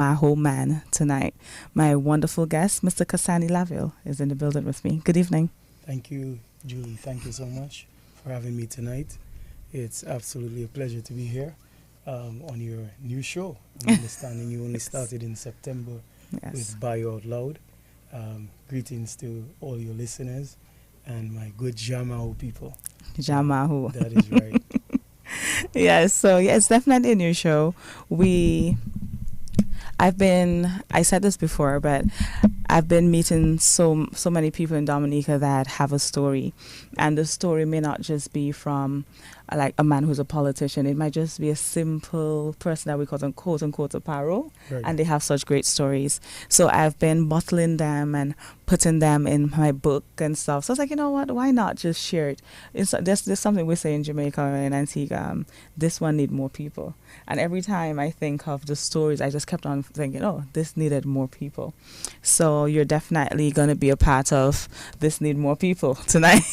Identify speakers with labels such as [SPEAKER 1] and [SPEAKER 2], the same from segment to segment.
[SPEAKER 1] Maho Man tonight. My wonderful guest, Mr. Cassanni Laville, is in the building with me. Good evening.
[SPEAKER 2] Thank you, Julie. Thank you so much for having me tonight. It's absolutely a pleasure to be here on your new show. I'm understanding you only started in September
[SPEAKER 1] Yes.
[SPEAKER 2] with Bio Out Loud. Greetings to all your listeners and my good Jamao people.
[SPEAKER 1] Jamahu.
[SPEAKER 2] That is right.
[SPEAKER 1] Yes, so yeah, it's definitely a new show. I said this before, but I've been meeting so many people in Dominica that have a story, and the story may not just be from like a man who's a politician. It might just be a simple person that we call them quote unquote a paro,
[SPEAKER 2] Right.
[SPEAKER 1] and they have such great stories. So I've been bottling them and putting them in my book and stuff. So I was like, you know what? Why not just share it? There's something we say in Jamaica and Antigua. This one need more people. And every time I think of the stories, I just kept on thinking, oh, this needed more people. So you're definitely going to be a part of this need more people tonight.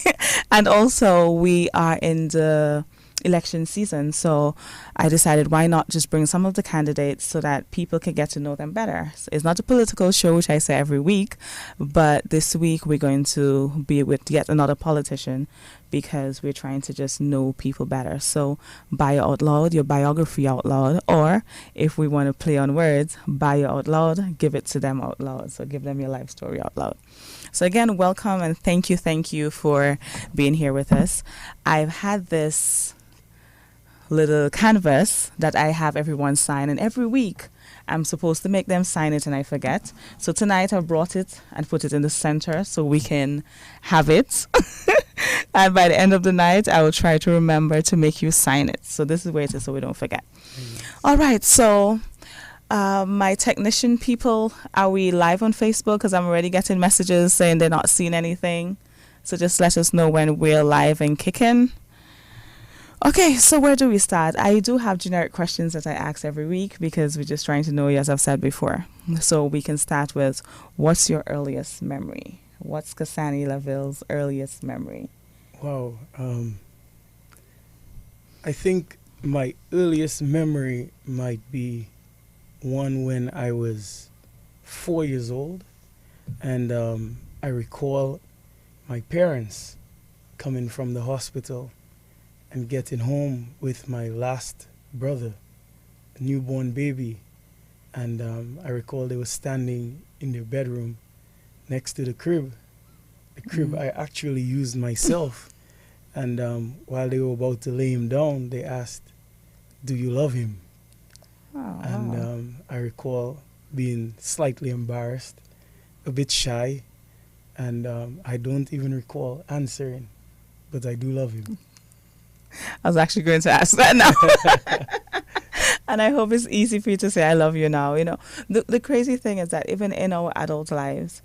[SPEAKER 1] And also we are in the election season, so I decided why not just bring some of the candidates so that people can get to know them better. So it's not a political show, which I say every week, but this week we're going to be with yet another politician because we're trying to just know people better. So bio out loud, your biography out loud, or if we want to play on words, bio out loud, give it to them out loud. So give them your life story out loud. So again, welcome and thank you for being here with us. I've had this little canvas that I have everyone sign, and every week I'm supposed to make them sign it and I forget. So tonight I brought it and put it in the center so we can have it. And by the end of the night I will try to remember to make you sign it. So this is where it is so we don't forget. All right, so my technician people, are we live on Facebook? Because I'm already getting messages saying they're not seeing anything. So just let us know when we're live and kicking. Okay, so where do we start? I do have generic questions that I ask every week because we're just trying to know you, as I've said before. So we can start with, what's your earliest memory? What's Cassanni Laville's earliest memory?
[SPEAKER 2] Wow. I think my earliest memory might be one when I was 4 years old, and I recall my parents coming from the hospital and getting home with my last brother, a newborn baby. And I recall they were standing in their bedroom next to the crib I actually used myself. And while they were about to lay him down, they asked, "Do you love him?"
[SPEAKER 1] Oh,
[SPEAKER 2] And I recall being slightly embarrassed, a bit shy, and I don't even recall answering, but I do love him.
[SPEAKER 1] I was actually going to ask that now. And I hope it's easy for you to say I love you now. You know, the crazy thing is that even in our adult lives,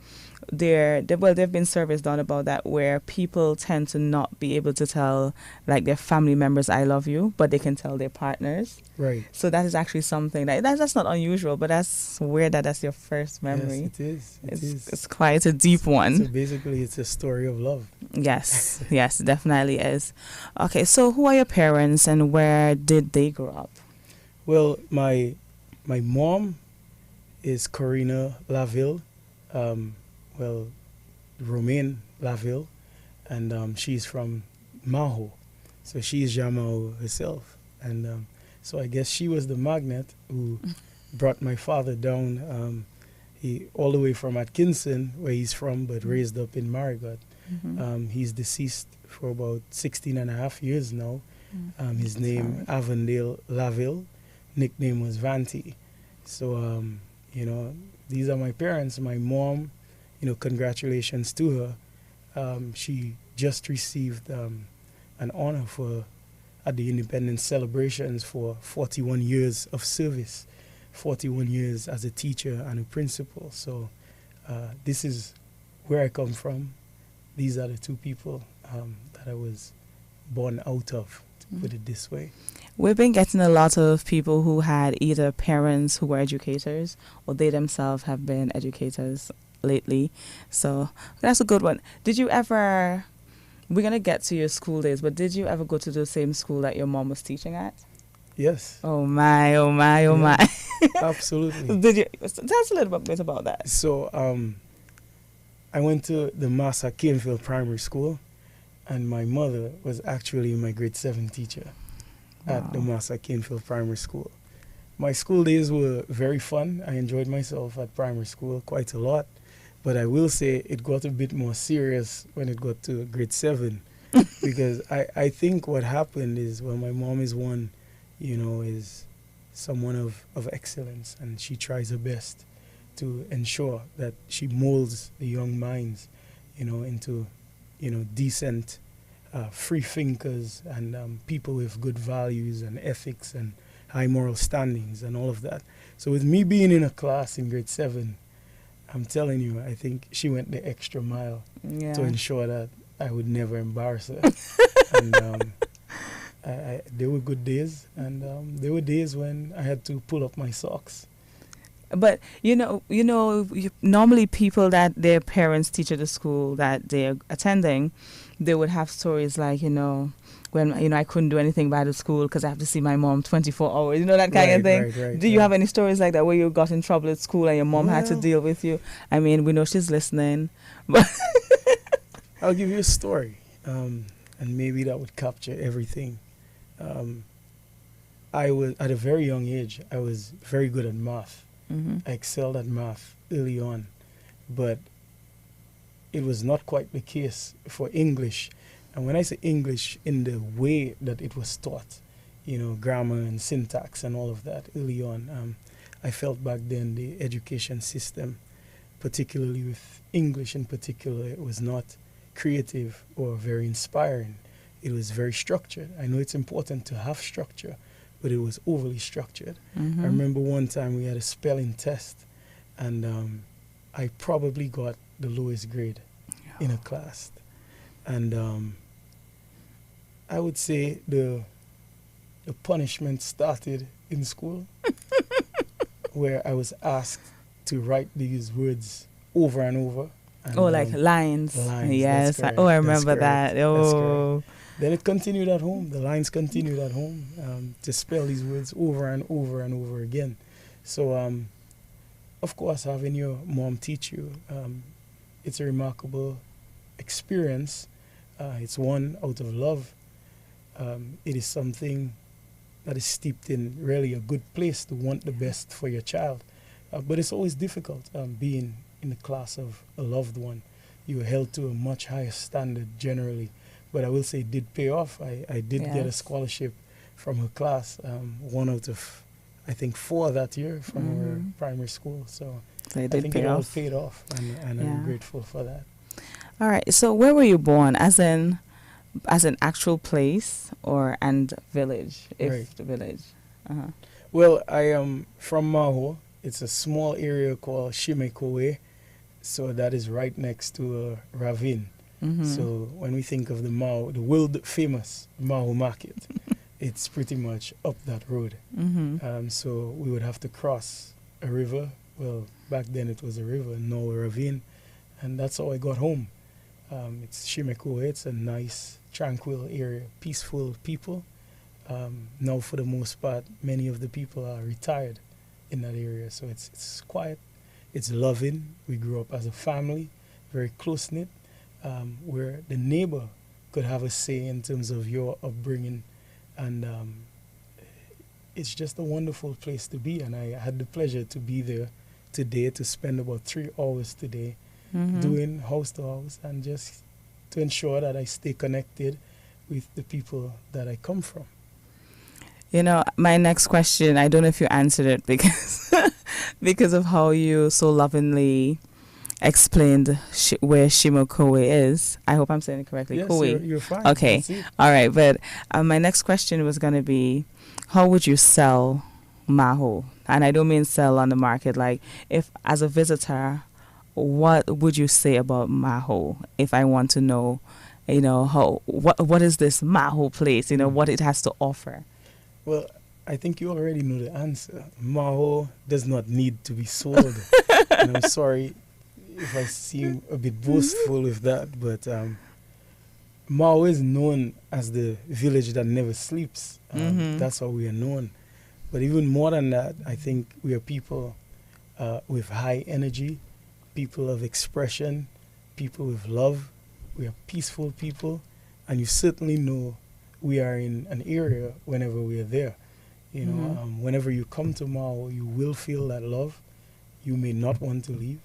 [SPEAKER 1] there've been surveys done about that where people tend to not be able to tell like their family members I love you, but they can tell their partners.
[SPEAKER 2] Right.
[SPEAKER 1] So that is actually something that's not unusual, but that's weird that that's your first memory.
[SPEAKER 2] Yes, it is. It is.
[SPEAKER 1] It's quite a deep one.
[SPEAKER 2] So basically, it's a story of love.
[SPEAKER 1] Yes, yes, it definitely is. Okay, so who are your parents and where did they grow up?
[SPEAKER 2] Well, my mom is Corina Laville, Romaine Laville, and she's from Maho, so she's Jamao herself, and so I guess she was the magnet who brought my father down. He all the way from Atkinson, where he's from, but raised up in Marigot.
[SPEAKER 1] Mm-hmm.
[SPEAKER 2] He's deceased for about 16 and a half years now. His name,
[SPEAKER 1] Sorry.
[SPEAKER 2] Avondale Laville, nickname was Vanti. So, these are my parents. My mom, congratulations to her. She just received an honor at the Independence celebrations for 41 years of service, 41 years as a teacher and a principal. So this is where I come from. These are the two people that I was born out of, to put it this way.
[SPEAKER 1] We've been getting a lot of people who had either parents who were educators or they themselves have been educators lately. So that's a good one. Did you ever, we're going to get to your school days, but did you ever go to the same school that your mom was teaching at?
[SPEAKER 2] Yes.
[SPEAKER 1] Oh my, oh my, oh my.
[SPEAKER 2] Absolutely.
[SPEAKER 1] Did you tell us a little bit about that?
[SPEAKER 2] So I went to the Massa Caneville Primary School, and my mother was actually my grade 7 teacher at the
[SPEAKER 1] Wow.
[SPEAKER 2] Massa Caneville Primary School. My school days were very fun. I enjoyed myself at primary school quite a lot, but I will say it got a bit more serious when it got to grade 7 because I think what happened is, well, my mom is one, is someone of excellence, and she tries her best to ensure that she molds the young minds, into, decent, free thinkers and people with good values and ethics and high moral standings and all of that. So with me being in a class in grade 7, I'm telling you, I think she went the extra mile
[SPEAKER 1] Yeah.
[SPEAKER 2] to ensure that I would never embarrass her. And there were good days, and there were days when I had to pull up my socks.
[SPEAKER 1] But normally people that their parents teach at the school that they're attending, they would have stories like, when I couldn't do anything by the school because I have to see my mom 24 hours, that kind of thing.
[SPEAKER 2] Right,
[SPEAKER 1] Do you have any stories like that where you got in trouble at school and your mom had to
[SPEAKER 2] Well,
[SPEAKER 1] deal with you? I mean, we know she's listening, but
[SPEAKER 2] I'll give you a story, and maybe that would capture everything. I was, at a very young age, I was very good at math. I excelled at math early on, but it was not quite the case for English. And when I say English, in the way that it was taught, grammar and syntax and all of that early on, I felt back then the education system, particularly with English in particular, it was not creative or very inspiring. It was very structured. I know it's important to have structure, but it was overly structured. I remember one time we had a spelling test, and I probably got the lowest grade in a class. And I would say the punishment started in school, where I was asked to write these words over and over. And,
[SPEAKER 1] like lines. Yes.
[SPEAKER 2] That's correct.
[SPEAKER 1] I
[SPEAKER 2] That's
[SPEAKER 1] remember
[SPEAKER 2] correct.
[SPEAKER 1] that. Oh.
[SPEAKER 2] Then it continued at home. The lines continued at home to spell these words over and over and over again. So, of course, having your mom teach you, it's a remarkable experience. It's one out of love. It is something that is steeped in really a good place to want the best for your child. But it's always difficult being in the class of a loved one. You're held to a much higher standard generally. But I will say it did pay off. I did get a scholarship from her class, one out of, I think, 4 that year from her primary school. So I think it all paid off, and I'm grateful for that.
[SPEAKER 1] All right. So where were you born? As an actual place and village, if the village?
[SPEAKER 2] Well, I am from Maho. It's a small area called Shimekowe. So that is right next to Ravine. So when we think of the Maho, the world famous Maho market, it's pretty much up that road. So we would have to cross a river. Well, back then it was a river, now a ravine. And that's how I got home. It's Shimekowe. It's a nice, tranquil area, peaceful people. Now, for the most part, many of the people are retired in that area. So it's quiet. It's loving. We grew up as a family, very close-knit. Where the neighbor could have a say in terms of your upbringing. And it's just a wonderful place to be. And I had the pleasure to be there today, to spend about 3 hours today doing house to house and just to ensure that I stay connected with the people that I come from.
[SPEAKER 1] My next question, I don't know if you answered it because of how you so lovingly explained where Shimekowe is. I hope I'm saying it correctly.
[SPEAKER 2] Yes,
[SPEAKER 1] Kowe.
[SPEAKER 2] you're fine.
[SPEAKER 1] Okay. All right. But my next question was going to be, how would you sell Maho? And I don't mean sell on the market. Like, if as a visitor, what would you say about Maho? If I want to know, what is this Maho place? What it has to offer.
[SPEAKER 2] Well, I think you already know the answer. Maho does not need to be sold. And I'm sorry if I seem a bit boastful with that, but Maho is known as the village that never sleeps. That's how we are known. But even more than that, I think we are people with high energy, people of expression, people with love. We are peaceful people, and you certainly know we are in an area whenever we are there. You know, whenever you come to Maho, you will feel that love. You may not want to leave.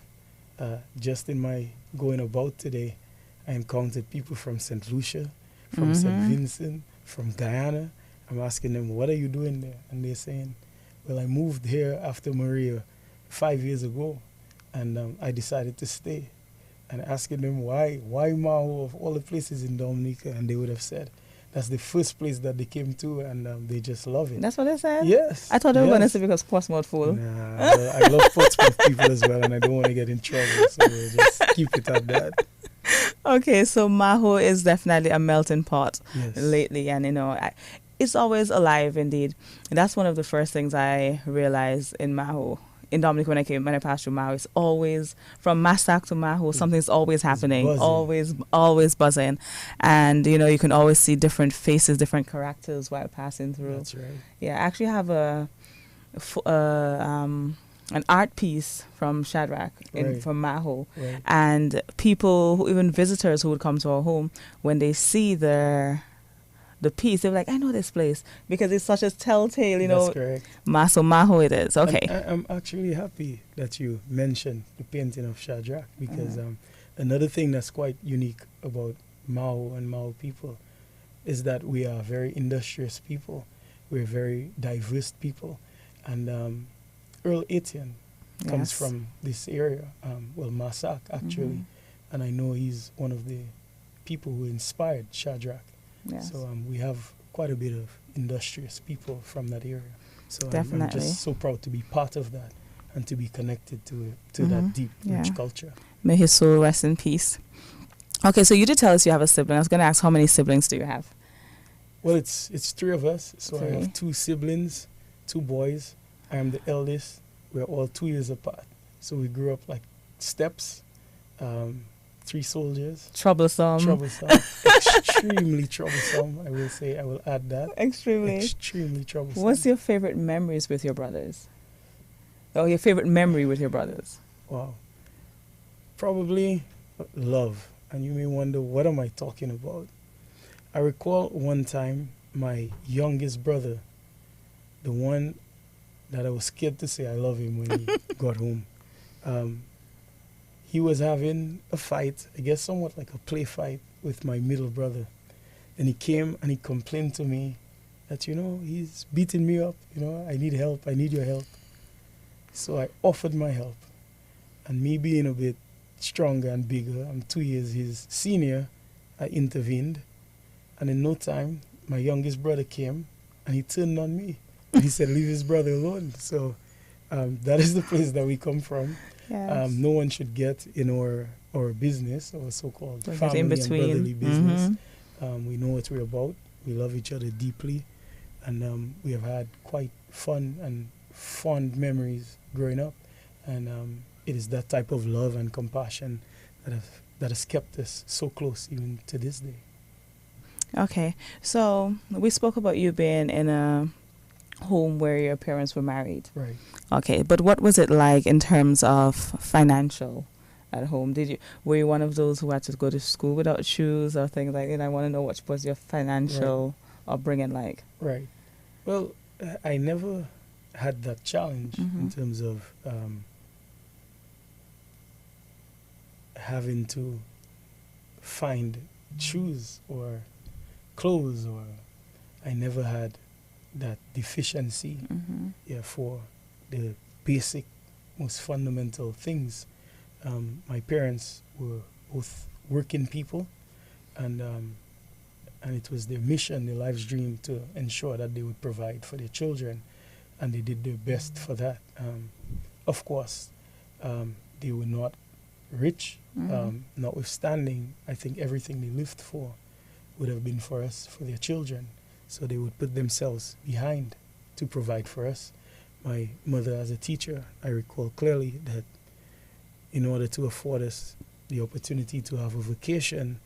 [SPEAKER 2] Just in my going about today, I encountered people from St. Lucia, from St. Vincent, from Guyana. I'm asking them, what are you doing there? And they're saying, well, I moved here after Maria 5 years ago, and I decided to stay. And asking them why Maho of all the places in Dominica, and they would have said, that's the first place that they came to, and they just love it.
[SPEAKER 1] That's what they said?
[SPEAKER 2] Yes.
[SPEAKER 1] I thought they were going to say because Portsmouth full.
[SPEAKER 2] Nah, I love Portsmouth people as well, and I don't want to get in trouble, so we'll just keep it at that.
[SPEAKER 1] Okay, so Maho is definitely a melting pot lately, and it's always alive indeed. And that's one of the first things I realized in Maho. In Dominica, when I passed through Maho, it's always from Massac to Maho, something's always happening, always buzzing, and you can always see different faces, different characters while passing through.
[SPEAKER 2] That's right.
[SPEAKER 1] Yeah, I actually have an art piece from Shadrach from Maho, and people, even visitors who would come to our home, when they see the piece, they're like, I know this place, because it's such a telltale,
[SPEAKER 2] That's correct.
[SPEAKER 1] Maho it is. Okay.
[SPEAKER 2] I'm actually happy that you mentioned the painting of Shadrach, because another thing that's quite unique about Maho and Maho people is that we are very industrious people. We're very diverse people. And Earl Etienne comes from this area, Massac actually, and I know he's one of the people who inspired Shadrach.
[SPEAKER 1] Yes.
[SPEAKER 2] So we have quite a bit of industrious people from that area. So I'm just so proud to be part of that and to be connected to that deep, rich culture.
[SPEAKER 1] May his soul rest in peace. Okay, so you did tell us you have a sibling. I was going to ask, how many siblings do you have?
[SPEAKER 2] Well, it's three of us. So
[SPEAKER 1] Three.
[SPEAKER 2] I have two siblings, two boys. I am the eldest. We're all 2 years apart. So we grew up like steps. 3 soldiers.
[SPEAKER 1] Troublesome.
[SPEAKER 2] Extremely troublesome, I will say. I will add that. Extremely troublesome.
[SPEAKER 1] What's your favorite memories with your brothers? Or your favorite memory with your brothers?
[SPEAKER 2] Wow. Probably love. And you may wonder, what am I talking about? I recall one time my youngest brother, the one that I was scared to say I love him when he got home. He was having a fight, I guess somewhat like a play fight with my middle brother. And he came and he complained to me that, he's beating me up, I need help, I need your help. So I offered my help. And me being a bit stronger and bigger, I'm 2 years his senior, I intervened. And in no time, my youngest brother came and he turned on me. And he said, leave his brother alone. So that is the place that we come from.
[SPEAKER 1] Yes.
[SPEAKER 2] No one should get in our business, our so-called
[SPEAKER 1] Don't
[SPEAKER 2] family
[SPEAKER 1] get in
[SPEAKER 2] and
[SPEAKER 1] between.
[SPEAKER 2] brotherly business. We know what we're about. We love each other deeply. And we have had quite fun and fond memories growing up. And it is that type of love and compassion that has kept us so close even to this day.
[SPEAKER 1] Okay. So we spoke about you being in a home where your parents were married.
[SPEAKER 2] Right.
[SPEAKER 1] Okay, but what was it like in terms of financial at home? Were you one of those who had to go to school without shoes or things like that? I want to know what was your financial upbringing like.
[SPEAKER 2] Right. Well, I never had that challenge in terms of having to find shoes or clothes, or I never had that deficiency for the basic, most fundamental things. My parents were both working people, and it was their mission, their life's dream, to ensure that they would provide for their children, and they did their best for that. Of course, they were not rich, notwithstanding, I think everything they lived for would have been for us, for their children. So they would put themselves behind to provide for us. My mother, as a teacher, I recall clearly that in order to afford us the opportunity to have a vacation,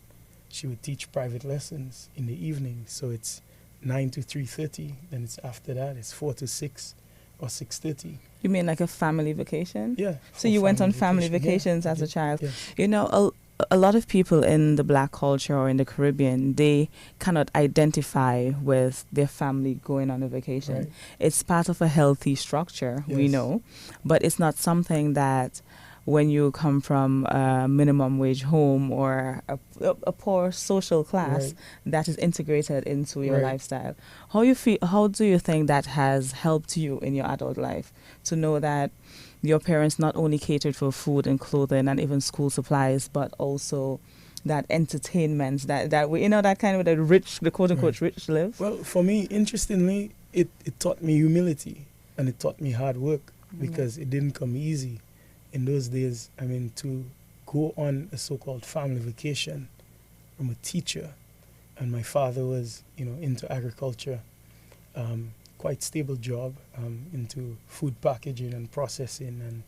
[SPEAKER 2] she would teach private lessons in the evening. So it's 9 to 3:30. Then it's after that, it's 4 to 6 or 6:30.
[SPEAKER 1] You mean like a family vacation?
[SPEAKER 2] Yeah.
[SPEAKER 1] So you went on family vacations as a child.
[SPEAKER 2] Yes.
[SPEAKER 1] You know, a lot of people in the Black culture or in the Caribbean, they cannot identify with their family going on a vacation.
[SPEAKER 2] Right.
[SPEAKER 1] It's part of a healthy structure, we
[SPEAKER 2] Yes.
[SPEAKER 1] know, but it's not something that when you come from a minimum wage home or a poor social class,
[SPEAKER 2] Right.
[SPEAKER 1] that is integrated into your
[SPEAKER 2] Right.
[SPEAKER 1] lifestyle. How you feel? How do you think that has helped you in your adult life to know that your parents not only catered for food and clothing and even school supplies, but also that entertainment, that we, you know, that kind of the quote unquote rich live?
[SPEAKER 2] Well, for me, interestingly, it taught me humility and it taught me hard work because it didn't come easy in those days. I mean, to go on a so-called family vacation from a teacher, and my father was, into agriculture, quite stable job, into food packaging and processing and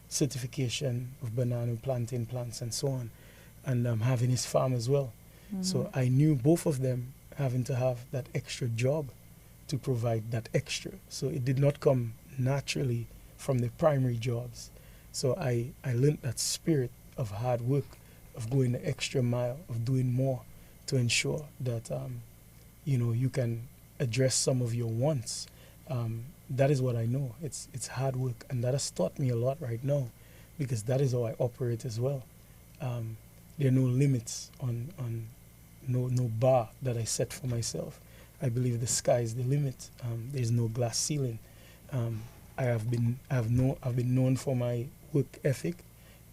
[SPEAKER 2] certification of banana plantain plants and so on, and having his farm as well. So I knew both of them having to have that extra job to provide that extra. So it did not come naturally from the primary jobs. So I learned that spirit of hard work, of going the extra mile, of doing more to ensure that, you can address some of your wants. That is what I know. It's hard work, and that has taught me a lot right now, because that is how I operate as well. There are no limits on no bar that I set for myself. I believe the sky is the limit. There's no glass ceiling. I've been known for my work ethic,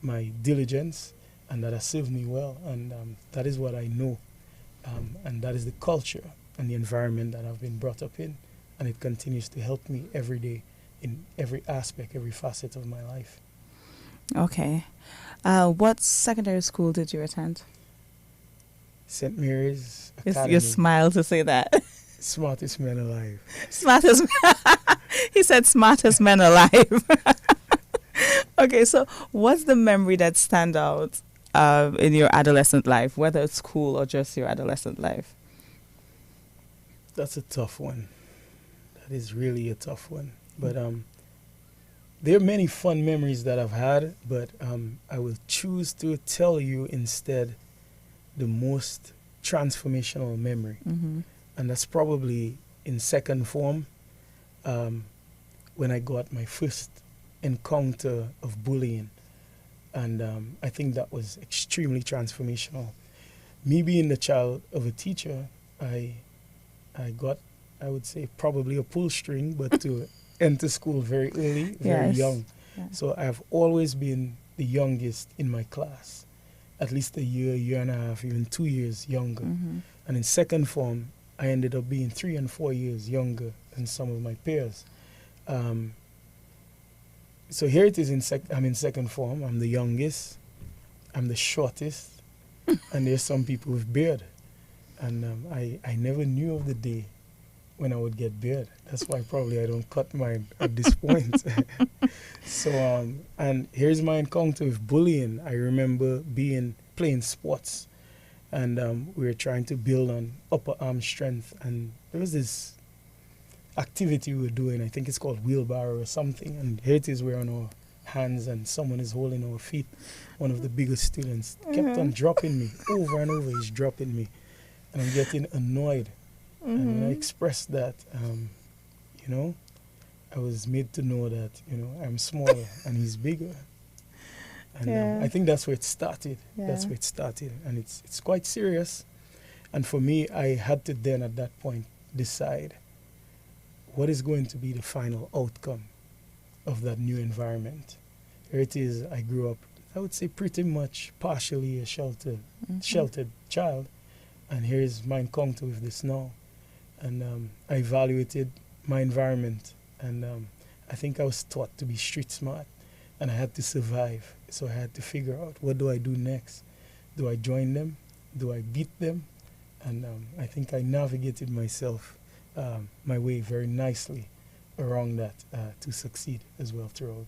[SPEAKER 2] my diligence, and that has served me well. And that is what I know, and that is the culture and the environment that I've been brought up in, and it continues to help me every day in every aspect, every facet of my life.
[SPEAKER 1] Okay. What secondary school did you attend?
[SPEAKER 2] St. Mary's Academy.
[SPEAKER 1] You smile to say that.
[SPEAKER 2] Smartest man alive.
[SPEAKER 1] Smartest. He said smartest man alive. Okay, so what's the memory that stands out in your adolescent life, whether it's school or just your adolescent life?
[SPEAKER 2] That's a tough one. That is really a tough one. But there are many fun memories that I've had, but I will choose to tell you instead the most transformational memory.
[SPEAKER 1] Mm-hmm.
[SPEAKER 2] And that's probably in second form, when I got my first encounter of bullying. And I think that was extremely transformational. Me being the child of a teacher, I got, I would say, probably a pull string, but to enter school very early, very young.
[SPEAKER 1] Yeah.
[SPEAKER 2] So I've always been the youngest in my class, at least a year and a half, even 2 years younger.
[SPEAKER 1] Mm-hmm.
[SPEAKER 2] And in second form, I ended up being 3 and 4 years younger than some of my peers. So here it is, I'm in second form. I'm the youngest. I'm the shortest. And there's some people with beard. And I never knew of the day when I would get beard. That's why probably I don't cut mine at this point. So, and here's my encounter with bullying. I remember playing sports, and we were trying to build on upper arm strength. And there was this activity we were doing. I think it's called wheelbarrow or something. And here it is, we're on our hands and someone is holding our feet. One of the biggest students kept on dropping me over and over. He's dropping me. And I'm getting annoyed.
[SPEAKER 1] Mm-hmm.
[SPEAKER 2] And when I expressed that, I was made to know that, I'm smaller and he's bigger. And I think that's where it started.
[SPEAKER 1] Yeah.
[SPEAKER 2] That's where it started. And it's quite serious. And for me, I had to then at that point decide what is going to be the final outcome of that new environment. Here it is, I grew up, I would say pretty much partially a sheltered child. And here's my encounter with this now. And I evaluated my environment. And I think I was taught to be street smart. And I had to survive. So I had to figure out, what do I do next? Do I join them? Do I beat them? And I think I navigated myself, my way very nicely around that to succeed as well throughout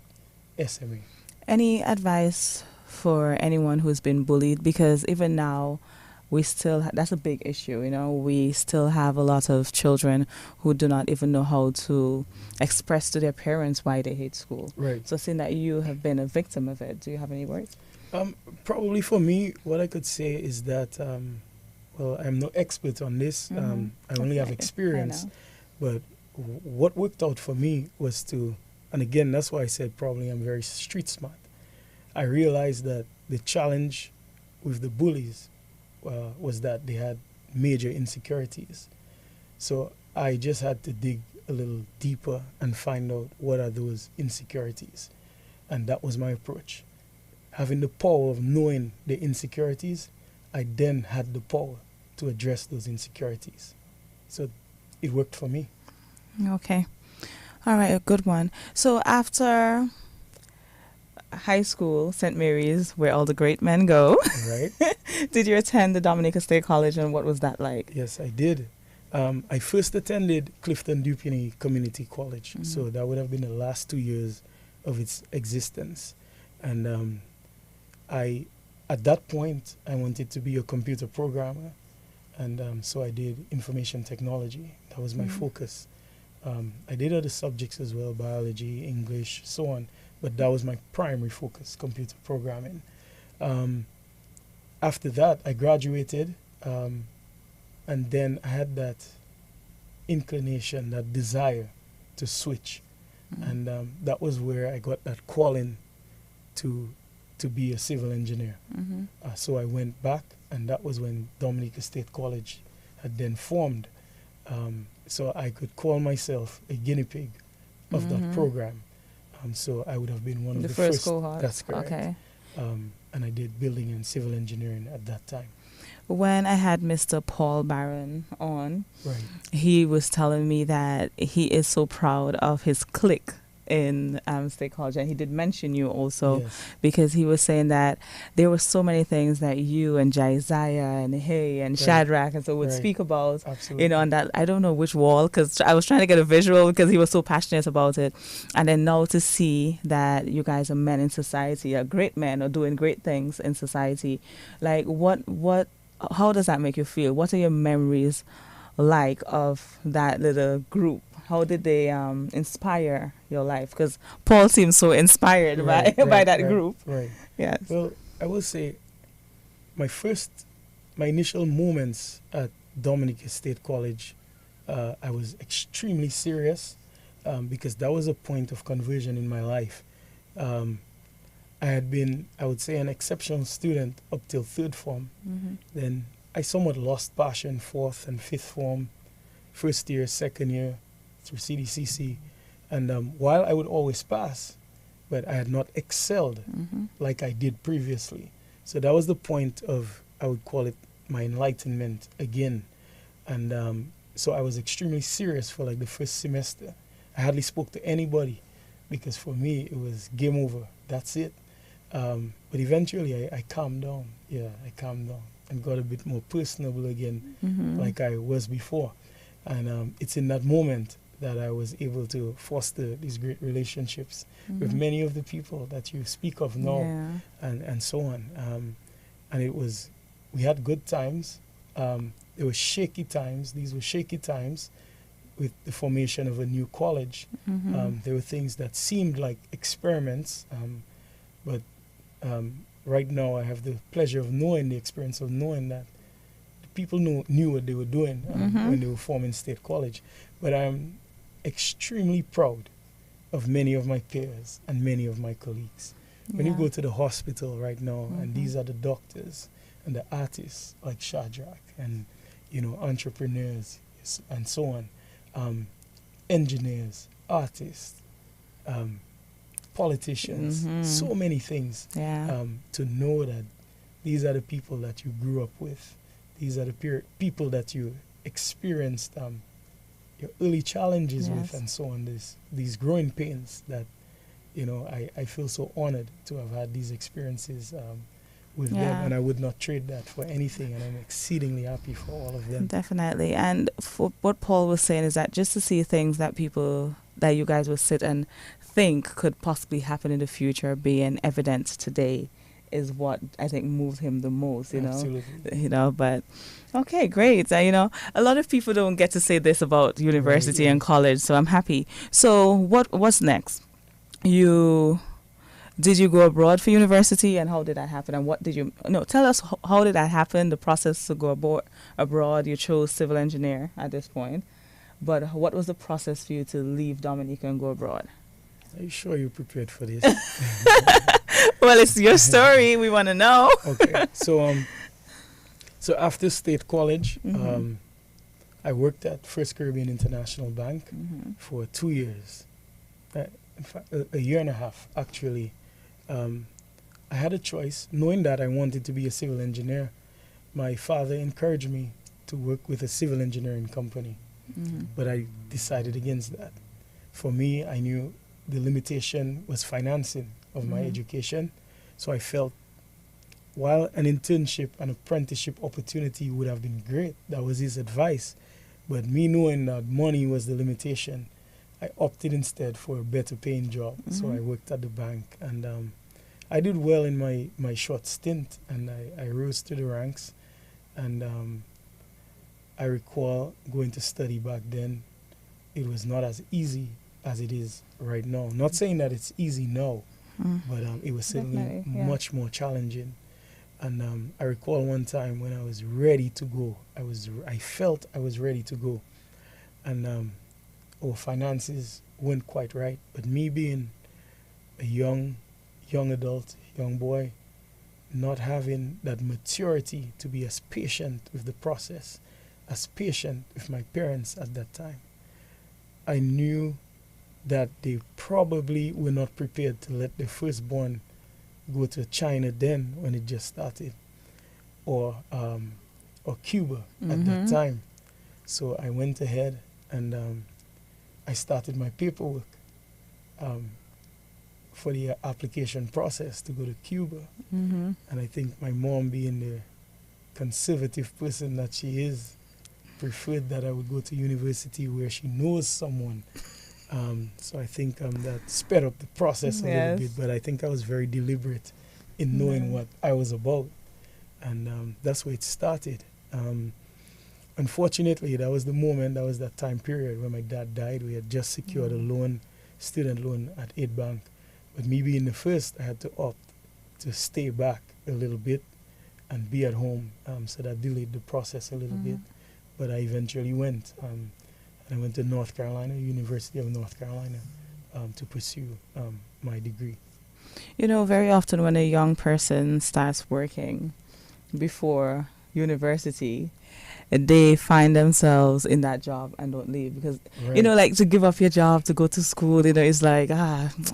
[SPEAKER 2] SMA.
[SPEAKER 1] Any advice for anyone who's been bullied? Because even now, we still that's a big issue. We still have a lot of children who do not even know how to express to their parents why they hate school.
[SPEAKER 2] Right.
[SPEAKER 1] So seeing that you have been a victim of it, do you have any words?
[SPEAKER 2] Probably for me, what I could say is that, well, I'm no expert on this. I only have experience. But what worked out for me was to, and again, that's why I said probably I'm very street smart. I realized that the challenge with the bullies was that they had major insecurities. So I just had to dig a little deeper and find out what are those insecurities. And that was my approach. Having the power of knowing the insecurities, I then had the power to address those insecurities. So it worked for me.
[SPEAKER 1] Okay. All right, a good one. So after high school, St. Mary's, where all the great men go,
[SPEAKER 2] Right.
[SPEAKER 1] did you attend the Dominica State College, and what was that like?
[SPEAKER 2] Yes, I did. I first attended Clifton Dupini Community College. So that would have been the last 2 years of its existence. And at that point, I wanted to be a computer programmer. And so I did information technology. That was my focus. I did other subjects as well, biology, English, so on. But that was my primary focus, computer programming. After that, I graduated. And then I had that inclination, that desire to switch. And that was where I got that calling to be a civil engineer. So I went back, and that was when Dominica State College had then formed. So I could call myself a guinea pig of that program. So I would have been one of the first
[SPEAKER 1] cohort.
[SPEAKER 2] That's correct.
[SPEAKER 1] Okay.
[SPEAKER 2] And I did building and civil engineering at that time.
[SPEAKER 1] When I had Mr. Paul Barron on,
[SPEAKER 2] Right.
[SPEAKER 1] he was telling me that he is so proud of his clique in State College, and he did mention you also,
[SPEAKER 2] Yes.
[SPEAKER 1] because he was saying that there were so many things that you and Jaiziah and Hay and
[SPEAKER 2] Right.
[SPEAKER 1] Shadrach and so would
[SPEAKER 2] Right.
[SPEAKER 1] speak about,
[SPEAKER 2] Absolutely.
[SPEAKER 1] on that, I don't know which wall, because I was trying to get a visual because he was so passionate about it. And then now to see that you guys are men in society, are great men, are doing great things in society, like how does that make you feel? What are your memories like of that little group? How did they inspire your life? Because Paul seems so inspired by that group.
[SPEAKER 2] Right.
[SPEAKER 1] Yes.
[SPEAKER 2] Well, I will say my initial moments at Dominica State College, I was extremely serious because that was a point of conversion in my life. I had been, I would say, an exceptional student up till third form. Then I somewhat lost passion fourth and fifth form, first year, second year, through CDCC. And while I would always pass, but I had not excelled like I did previously. So that was the point of, I would call it my enlightenment again. And so I was extremely serious for like the first semester. I hardly spoke to anybody because for me it was game over. That's it. But eventually I calmed down. Yeah, I calmed down and got a bit more personable again like I was before. And it's in that moment that I was able to foster these great relationships with many of the people that you speak of now and so on. And we had good times. There were shaky times. These were shaky times with the formation of a new college. There were things that seemed like experiments, but right now I have the pleasure of knowing the experience of knowing that the people knew what they were doing when they were forming State College. But I'm extremely proud of many of my peers and many of my colleagues. When you go to the hospital right now, and these are the doctors and the artists like Shadrach and entrepreneurs and so on, engineers, artists, politicians, so many things. To know that these are the people that you grew up with, these are the people that you experienced your early challenges with, and so on. These growing pains that I feel so honored to have had these experiences with them, and I would not trade that for anything, and I'm exceedingly happy for all of them.
[SPEAKER 1] Definitely. And for what Paul was saying is that just to see things that you guys would sit and think could possibly happen in the future being evident today is what I think moved him the most,
[SPEAKER 2] Absolutely.
[SPEAKER 1] but okay, great. A lot of people don't get to say this about university and
[SPEAKER 2] Right.
[SPEAKER 1] college, so I'm happy. So what's next? You Did you go abroad for university, and how did that happen? And what did you no? Tell us how did that happen? The process to go abroad. You chose civil engineer at this point, but what was the process for you to leave Dominica and go abroad?
[SPEAKER 2] Are you sure you're prepared for this?
[SPEAKER 1] Well, it's your story. We want to know.
[SPEAKER 2] Okay. So after state college,
[SPEAKER 1] Mhm.
[SPEAKER 2] I worked at First Caribbean International Bank
[SPEAKER 1] Mhm.
[SPEAKER 2] for 2 years. In fact, a year and a half, actually. I had a choice, knowing that I wanted to be a civil engineer. My father encouraged me to work with a civil engineering company,
[SPEAKER 1] Mhm.
[SPEAKER 2] but I decided against that. For me, I knew the limitation was financing of my
[SPEAKER 1] Mhm.
[SPEAKER 2] education, so I felt while an internship and apprenticeship opportunity would have been great, that was his advice, but me knowing that money was the limitation, I opted instead for a better paying job. So I
[SPEAKER 1] Mhm.
[SPEAKER 2] worked at the bank, and I did well in my short stint, and I rose to the ranks. And I recall going to study back then. It was not as easy as it is right now. Not saying that it's easy now,
[SPEAKER 1] Mm.
[SPEAKER 2] but it was certainly
[SPEAKER 1] Definitely, yeah.
[SPEAKER 2] much more challenging. And I recall one time when I was ready to go. I felt I was ready to go, and our finances weren't quite right. But me being a young adult, young boy, not having that maturity to be as patient with the process, as patient with my parents at that time, I knew that they probably were not prepared to let their firstborn go to China then when it just started, or Cuba at that
[SPEAKER 1] Mhm.
[SPEAKER 2] time. So I went ahead and I started my paperwork um, for the application process to go to Cuba.
[SPEAKER 1] Mhm.
[SPEAKER 2] And I think my mom, being the conservative person that she is, preferred that I would go to university where she knows someone. So I think that sped up the process a little bit,
[SPEAKER 1] Yes.
[SPEAKER 2] but I think I was very deliberate in knowing
[SPEAKER 1] No.
[SPEAKER 2] what I was about. And that's where it started. Unfortunately, that was that time period when my dad died. We had just secured a loan, student loan at 8 Bank. But me being the first, I had to opt to stay back a little bit and be at home. So that delayed the process a little bit.
[SPEAKER 1] Mhm.
[SPEAKER 2] But I eventually went. And I went to North Carolina, University of North Carolina, to pursue my degree.
[SPEAKER 1] Very often when a young person starts working before university, they find themselves in that job and don't leave because
[SPEAKER 2] Right.
[SPEAKER 1] like to give up your job to go to school, it's like,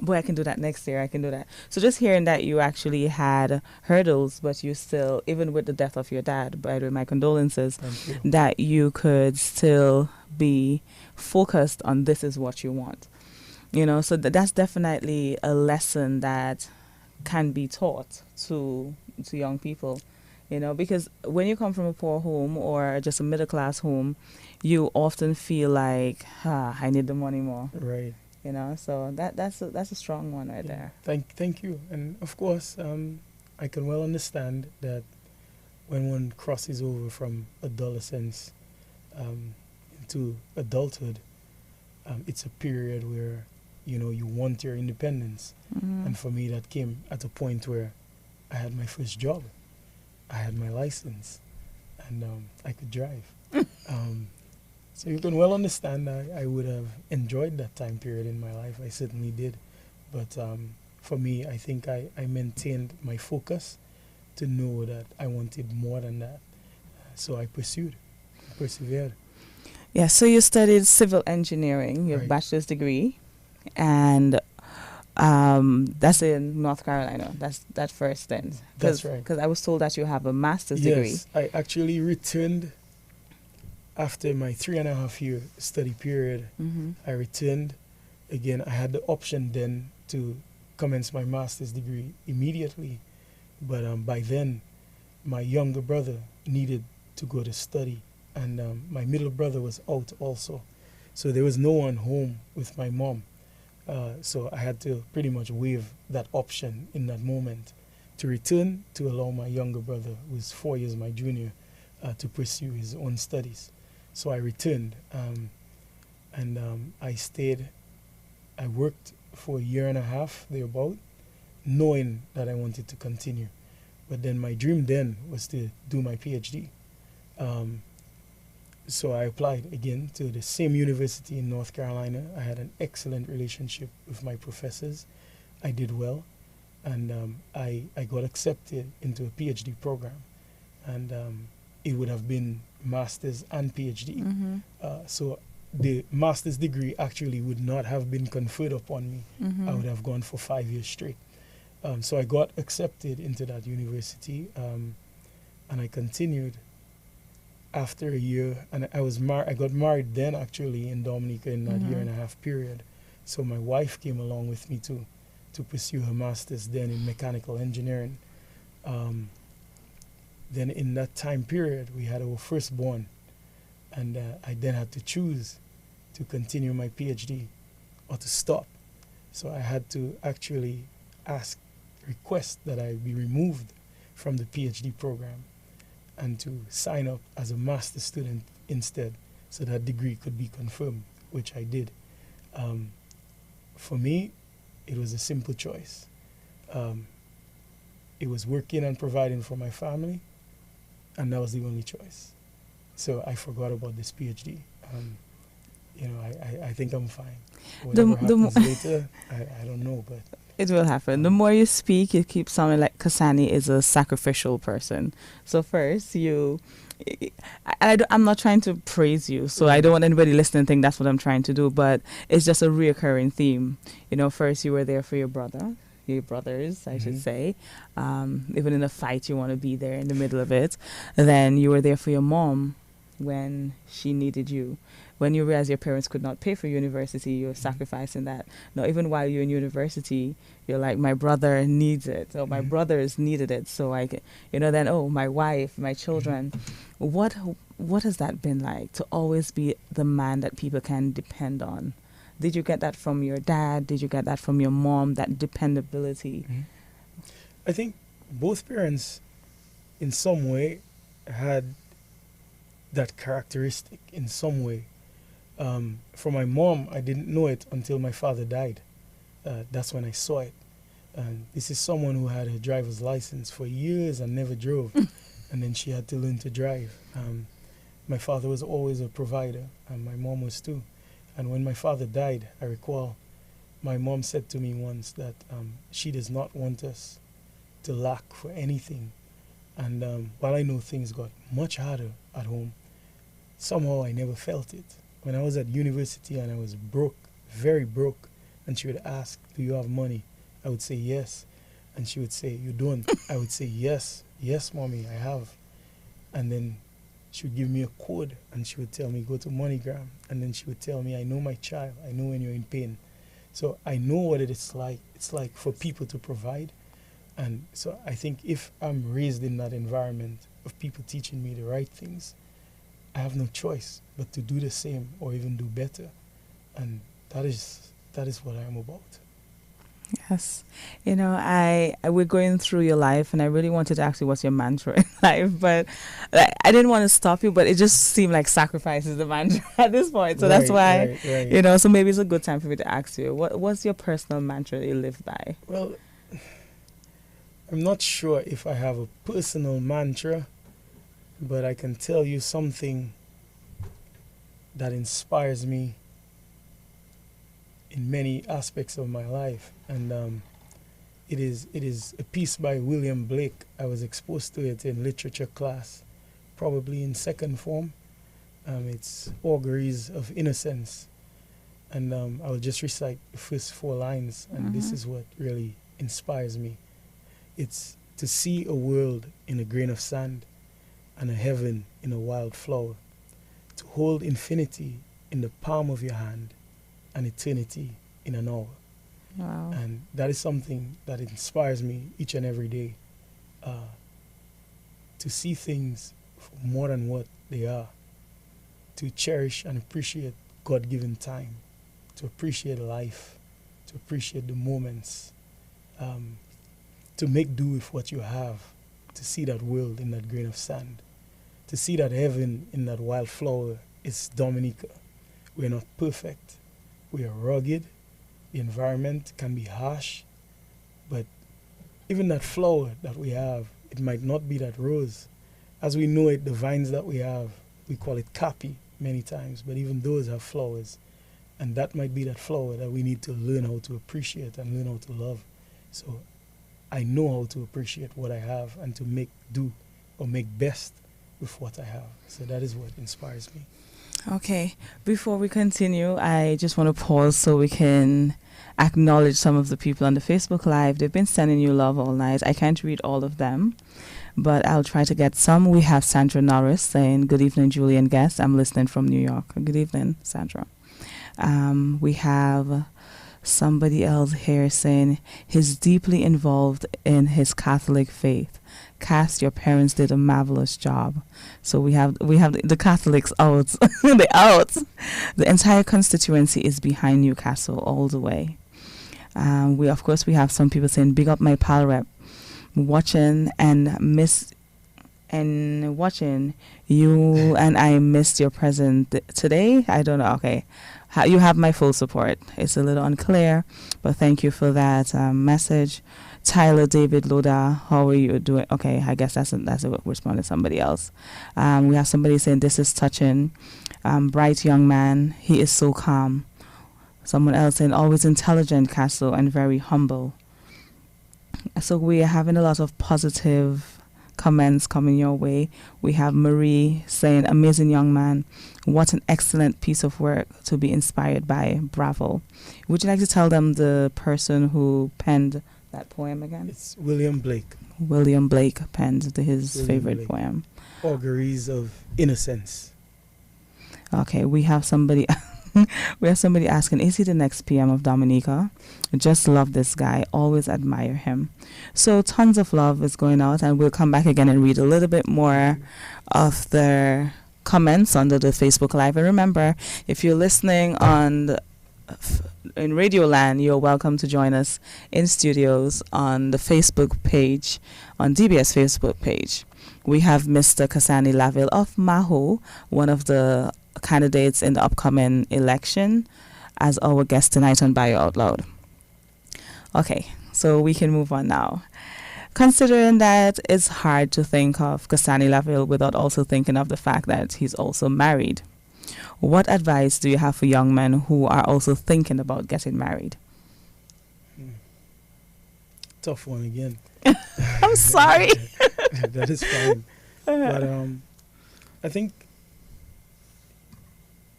[SPEAKER 1] boy, I can do that next year, I can do that. So just hearing that you actually had hurdles, but you still, even with the death of your dad, by the way, my condolences,
[SPEAKER 2] Thank you.
[SPEAKER 1] that you could still be focused on this is what you want. So that's definitely a lesson that can be taught to young people. Because when you come from a poor home or just a middle class home, you often feel like, I need the money more.
[SPEAKER 2] Right.
[SPEAKER 1] So that's a strong one right
[SPEAKER 2] Yeah.
[SPEAKER 1] there.
[SPEAKER 2] Thank you. And of course, I can well understand that when one crosses over from adolescence into adulthood, it's a period where you want your independence.
[SPEAKER 1] Mhm.
[SPEAKER 2] And for me, that came at a point where I had my first job, I had my license, and I could drive. So you can well understand I would have enjoyed that time period in my life. I certainly did. But for me, I think I maintained my focus to know that I wanted more than that. So I persevered.
[SPEAKER 1] Yeah, so you studied civil engineering, your
[SPEAKER 2] Right.
[SPEAKER 1] bachelor's degree, and that's in North Carolina. That's that first stint.
[SPEAKER 2] That's right.
[SPEAKER 1] Because I was told that you have a master's degree.
[SPEAKER 2] Yes, I actually returned after my 3.5 year study period.
[SPEAKER 1] Mm-hmm.
[SPEAKER 2] I returned again. I had the option then to commence my master's degree immediately, but by then my younger brother needed to go to study, and my middle brother was out also, so there was no one home with my mom. So I had to pretty much waive that option in that moment. to return to allow my younger brother, who is 4 years my junior, to pursue his own studies. So I returned, and I stayed. I worked for a year and a half, thereabout, knowing that I wanted to continue. But then my dream then was to do my PhD. So I applied again to the same university in North Carolina. I had an excellent relationship with my professors. I did well, and I got accepted into a PhD program. And it would have been master's and PhD.
[SPEAKER 1] Mm-hmm.
[SPEAKER 2] So the master's degree actually would not have been conferred upon me.
[SPEAKER 1] Mm-hmm.
[SPEAKER 2] I would have gone for 5 years straight. So I got accepted into that university, and I continued after a year. And I got married then actually in Dominica in that year and a half period. So my wife came along with me too, to pursue her master's then in mechanical engineering. Then in that time period, we had our firstborn, and I then had to choose to continue my PhD or to stop. So I had to actually request that I be removed from the PhD program and to sign up as a master's student instead, so that degree could be confirmed, which I did. For me, it was a simple choice. It was working and providing for my family, and that was the only choice. So I forgot about this PhD. I think I'm fine. Whatever happens later, I don't know, but
[SPEAKER 1] it will happen. The more you speak, you keep sounding like Cassanni is a sacrificial person. So first, I'm not trying to praise you, so I don't want anybody listening to think that's what I'm trying to do, but it's just a reoccurring theme. First you were there for your brothers, I should say. Even in a fight, you want to be there in the middle of it. Then you were there for your mom when she needed you. When you realized your parents could not pay for university, you're sacrificing that. Now, even while you're in university, you're like, my brother needs it, or my brothers needed it, so I can, then, my wife, my children. What has that been like, to always be the man that people can depend on? Did you get that from your dad? Did you get that from your mom, that dependability?
[SPEAKER 2] I think both parents, in some way, had that characteristic in some way. For my mom, I didn't know it until my father died. That's when I saw it. This is someone who had a driver's license for years and never drove. And then she had to learn to drive. My father was always a provider, and my mom was too. And when my father died, I recall my mom said to me once that she does not want us to lack for anything. And while I know things got much harder at home, somehow I never felt it. When I was at university and I was broke, very broke, and she would ask, do you have money? I would say yes. And she would say, you don't? I would say yes. Yes, mommy, I have. And then she would give me a code, and she would tell me, go to MoneyGram. And then she would tell me, I know my child. I know when you're in pain. So I know what it is like. It's like for people to provide. And so I think if I'm raised in that environment of people teaching me the right things, I have no choice but to do the same or even do better. And that is what I am about.
[SPEAKER 1] Yes. We're going through your life, and I really wanted to ask you what's your mantra in life, but I didn't want to stop you, but it just seemed like sacrifice is the mantra at this point. So that's why,
[SPEAKER 2] right.
[SPEAKER 1] So maybe it's a good time for me to ask you, what's your personal mantra that you live by?
[SPEAKER 2] Well, I'm not sure if I have a personal mantra, but I can tell you something that inspires me in many aspects of my life. And it is a piece by William Blake. I was exposed to it in literature class, probably in second form. It's Auguries of Innocence. And I'll just recite the first 4 lines, and this is what really inspires me. It's to see a world in a grain of sand and a heaven in a wild flower, to hold infinity in the palm of your hand and eternity in an hour.
[SPEAKER 1] Wow.
[SPEAKER 2] And that is something that inspires me each and every day, to see things for more than what they are, to cherish and appreciate God-given time, to appreciate life, to appreciate the moments. to make do with what you have, to see that world in that grain of sand, to see that heaven in that wildflower. It's Dominica. We're not perfect. We are rugged. The environment can be harsh, but even that flower that we have, it might not be that rose. As we know it, the vines that we have, we call it kapi many times, but even those have flowers. And that might be that flower that we need to learn how to appreciate and learn how to love. So I know how to appreciate what I have and to make do or make best with what I have. So that is what inspires me.
[SPEAKER 1] Okay, before we continue, I just want to pause so we can acknowledge some of the people on the Facebook Live. They've been sending you love all night. I can't read all of them, but I'll try to get some. We have Sandra Norris saying, "Good evening, Julie and guests. I'm listening from New York." Good evening, Sandra. We have somebody else here saying he's deeply involved in his Catholic faith. Cass, your parents did a marvelous job. So we have the Catholics out. They're out. The entire constituency is behind Newcastle all the way. We have some people saying, "Big up my pal rep, watching you, and I missed your present today." I don't know. Okay, you have my full support. It's a little unclear, but thank you for that message. Tyler David Loda, how are you doing? Okay, I guess that's a response to somebody else. We have somebody saying, "This is touching. Bright young man. He is so calm." Someone else saying, "Always intelligent, Castle, and very humble." So we are having a lot of positive comments coming your way. We have Marie saying, "Amazing young man. What an excellent piece of work to be inspired by. Bravo." Would you like to tell them the person who penned that poem again?
[SPEAKER 2] It's William Blake.
[SPEAKER 1] William Blake penned his
[SPEAKER 2] William
[SPEAKER 1] favorite
[SPEAKER 2] Blake.
[SPEAKER 1] poem.
[SPEAKER 2] Auguries of Innocence.
[SPEAKER 1] Okay, we have somebody asking, "Is he the next PM of Dominica? Just love this guy. Always admire him." So tons of love is going out, and we'll come back again and read a little bit more of the comments under the Facebook Live. And remember, if you're listening in Radio Land, you're welcome to join us in studios on the Facebook page, on DBS Facebook page. We have Mr. Cassanni Laville of Maho, one of the candidates in the upcoming election, as our guest tonight on Bio Out Loud. Okay, so we can move on now. Considering that it's hard to think of Cassanni Laville without also thinking of the fact that he's also married, what advice do you have for young men who are also thinking about getting married?
[SPEAKER 2] Tough one again.
[SPEAKER 1] I'm sorry.
[SPEAKER 2] That is fine. But I think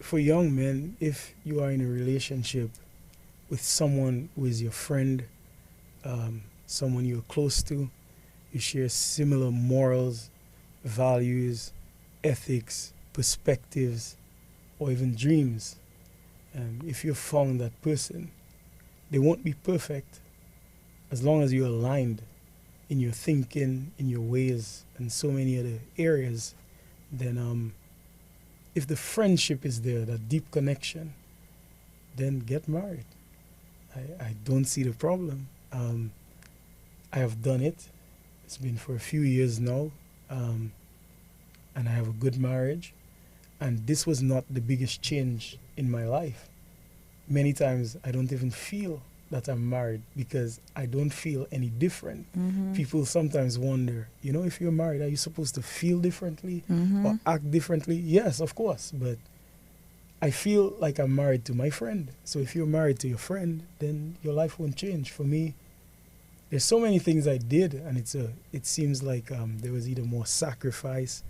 [SPEAKER 2] for young men, if you are in a relationship with someone who is your friend, someone you're close to, you share similar morals, values, ethics, perspectives, or even dreams. If you found that person, they won't be perfect. As long as you're aligned in your thinking, in your ways, and so many other areas, then if the friendship is there, that deep connection, then get married. I don't see the problem. I have done it. It's been for a few years now, and I have a good marriage. And this was not the biggest change in my life. Many times I don't even feel that I'm married because I don't feel any different.
[SPEAKER 1] Mm-hmm.
[SPEAKER 2] People sometimes wonder, if you're married, are you supposed to feel differently or act differently? Yes, of course, but I feel like I'm married to my friend. So if you're married to your friend, then your life won't change. For me, there's so many things I did, and it seems like there was either more sacrifice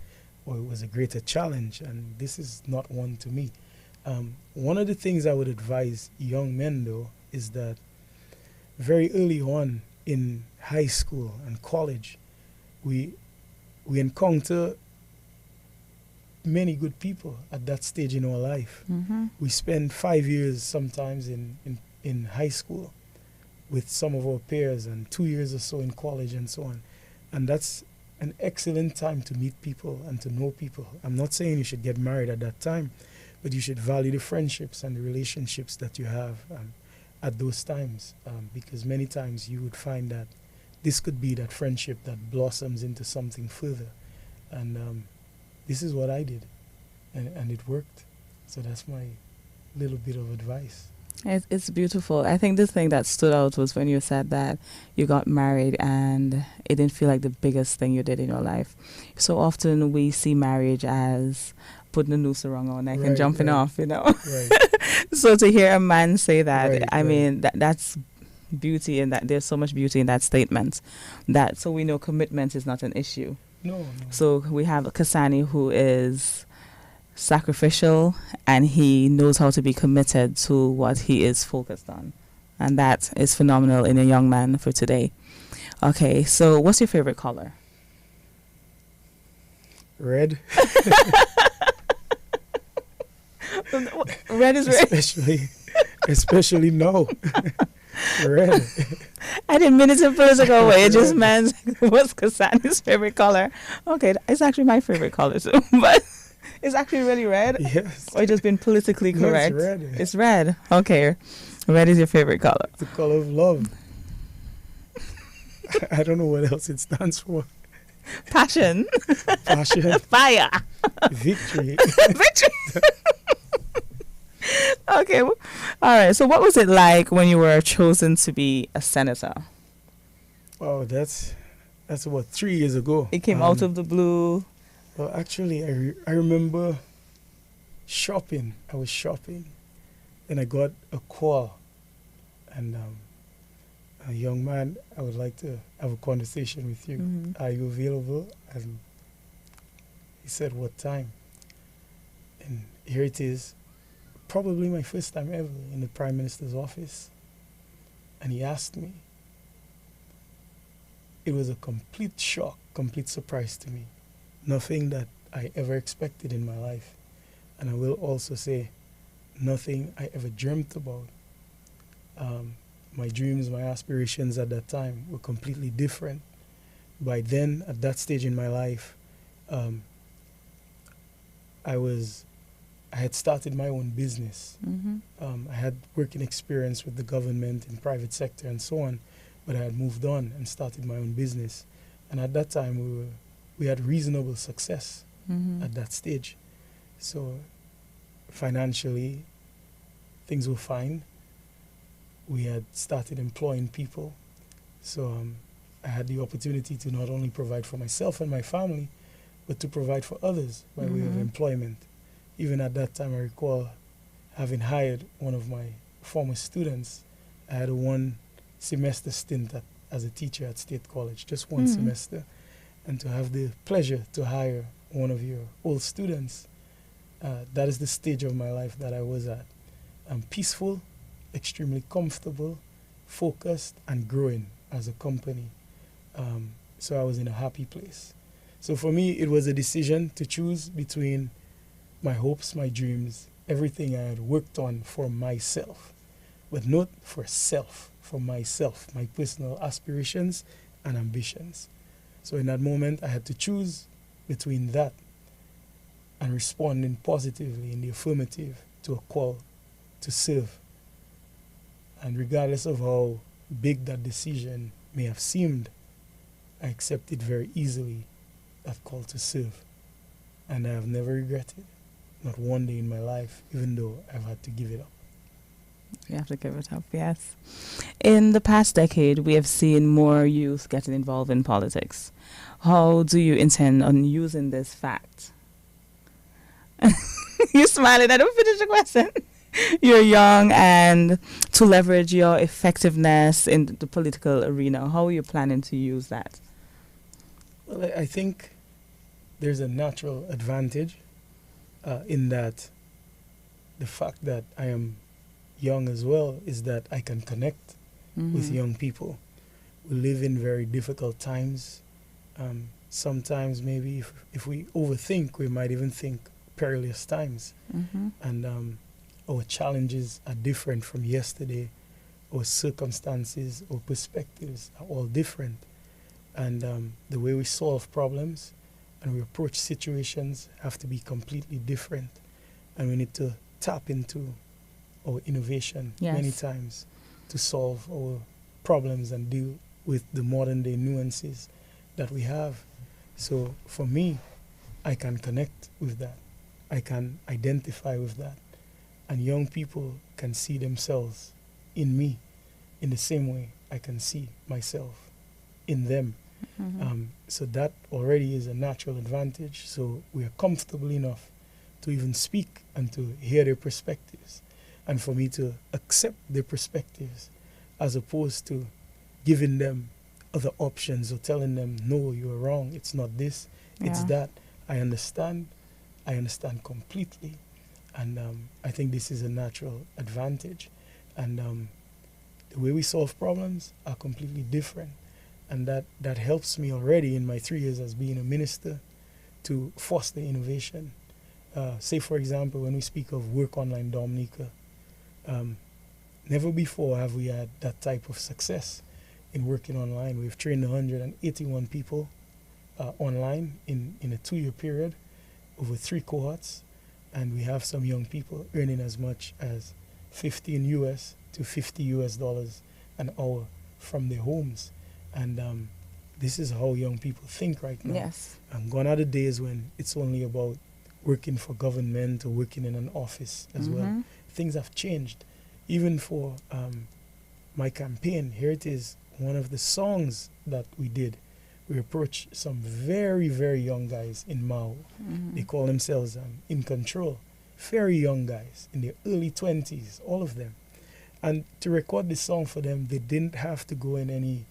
[SPEAKER 2] or it was a greater challenge, and this is not one to me. One of the things I would advise young men, though, is that very early on in high school and college, we encounter many good people at that stage in our life.
[SPEAKER 1] Mm-hmm.
[SPEAKER 2] We spend 5 years sometimes in high school with some of our peers and 2 years or so in college and so on. And that's an excellent time to meet people and to know people. I'm not saying you should get married at that time, but you should value the friendships and the relationships that you have at those times, because many times you would find that this could be that friendship that blossoms into something further. And this is what I did, and it worked. So that's my little bit of advice.
[SPEAKER 1] It's beautiful. I think the thing that stood out was when you said that you got married and it didn't feel like the biggest thing you did in your life. So often we see marriage as putting a noose around our neck and jumping off, you know.
[SPEAKER 2] Right.
[SPEAKER 1] So to hear a man say that, I
[SPEAKER 2] Right.
[SPEAKER 1] mean, that's beauty, and that there's so much beauty in that statement. That so we know commitment is not an issue.
[SPEAKER 2] No.
[SPEAKER 1] So we have Cassanni, who is sacrificial, and he knows how to be committed to what he is focused on, and that is phenomenal in a young man for today. Okay, so what's your favorite color?
[SPEAKER 2] Red.
[SPEAKER 1] Red is red.
[SPEAKER 2] Especially no. Red.
[SPEAKER 1] I didn't mean it in a political way. It just meant what's Cassanni's favorite color. Okay, it's actually my favorite color too, but it's actually really red.
[SPEAKER 2] Yes.
[SPEAKER 1] Or just been politically
[SPEAKER 2] No,
[SPEAKER 1] correct?
[SPEAKER 2] it's red.
[SPEAKER 1] It's red. Okay, red is your favorite color.
[SPEAKER 2] The color of love. I don't know what else it stands for.
[SPEAKER 1] Passion.
[SPEAKER 2] Passion.
[SPEAKER 1] Fire.
[SPEAKER 2] Victory.
[SPEAKER 1] Victory. Okay. All right. So what was it like when you were chosen to be a senator?
[SPEAKER 2] Wow, that's about 3 years ago.
[SPEAKER 1] It came out of the blue.
[SPEAKER 2] Well, actually, I remember shopping. I was shopping, and I got a call. And a young man, I would like to have a conversation with you.
[SPEAKER 1] Mhm.
[SPEAKER 2] Are you available? And he said, what time? And here it is, probably my first time ever in the Prime Minister's office. And he asked me. It was a complete shock, complete surprise to me. Nothing that I ever expected in my life. And I will also say, nothing I ever dreamt about. My dreams, my aspirations at that time were completely different. By then, at that stage in my life, I had started my own business.
[SPEAKER 1] Mm-hmm.
[SPEAKER 2] I had working experience with the government and private sector and so on, but I had moved on and started my own business. And at that time, we had reasonable success
[SPEAKER 1] Mm-hmm.
[SPEAKER 2] at that stage. So financially, things were fine. We had started employing people. So I had the opportunity to not only provide for myself and my family, but to provide for others by way of
[SPEAKER 1] Mhm.
[SPEAKER 2] employment. Even at that time, I recall having hired one of my former students. I had a 1 semester stint as a teacher at State College, just one
[SPEAKER 1] Mhm.
[SPEAKER 2] semester. And to have the pleasure to hire one of your old students, that is the stage of my life that I was at. Peaceful, extremely comfortable, focused, and growing as a company. So I was in a happy place. So for me, it was a decision to choose between my hopes, my dreams, everything I had worked on for myself, but not for self, for myself, my personal aspirations and ambitions. So in that moment, I had to choose between that and responding positively in the affirmative to a call to serve. And regardless of how big that decision may have seemed, I accepted very easily that call to serve. And I have never regretted, not one day in my life, even though I've had to give it up.
[SPEAKER 1] You have to give it up, yes. In the past decade, we have seen more youth getting involved in politics. How do you intend on using this fact? You're smiling. I don't finish the question. You're young, and to leverage your effectiveness in the political arena, how are you planning to use that?
[SPEAKER 2] Well, I think there's a natural advantage in that the fact that I am young as well is that I can connect with young people. We live in very difficult times. Sometimes maybe if we overthink, we might even think perilous times.
[SPEAKER 1] Mm-hmm.
[SPEAKER 2] And our challenges are different from yesterday. Our circumstances, our perspectives are all different. And the way we solve problems and we approach situations have to be completely different. And we need to tap into our innovation
[SPEAKER 1] Yes.
[SPEAKER 2] many times to solve our problems and deal with the modern day nuances that we have. So for me, I can connect with that. I can identify with that. And young people can see themselves in me in the same way I can see myself in them. So that already is a natural advantage. So we are comfortable enough to even speak and to hear their perspectives, and for me to accept their perspectives, as opposed to giving them other options or telling them, no, you're wrong, it's not this, it's that. I understand completely, and I think this is a natural advantage. And the way we solve problems are completely different, and that helps me already in my 3 years as being a minister to foster innovation. Say, for example, when we speak of work online, Dominica, never before have we had that type of success in working online. We've trained 181 people online in a 2-year period over 3 cohorts, and we have some young people earning as much as $15 to $50 an hour from their homes. And this is how young people think right now.
[SPEAKER 1] Yes.
[SPEAKER 2] Gone are the days when it's only about working for government or working in an office as well. Things have changed. Even for my campaign, here it is, one of the songs that we did, we approached some very, very young guys in Maho. They call themselves In Control. Very young guys in their early 20s, all of them. And to record this song for them, they didn't have to go in any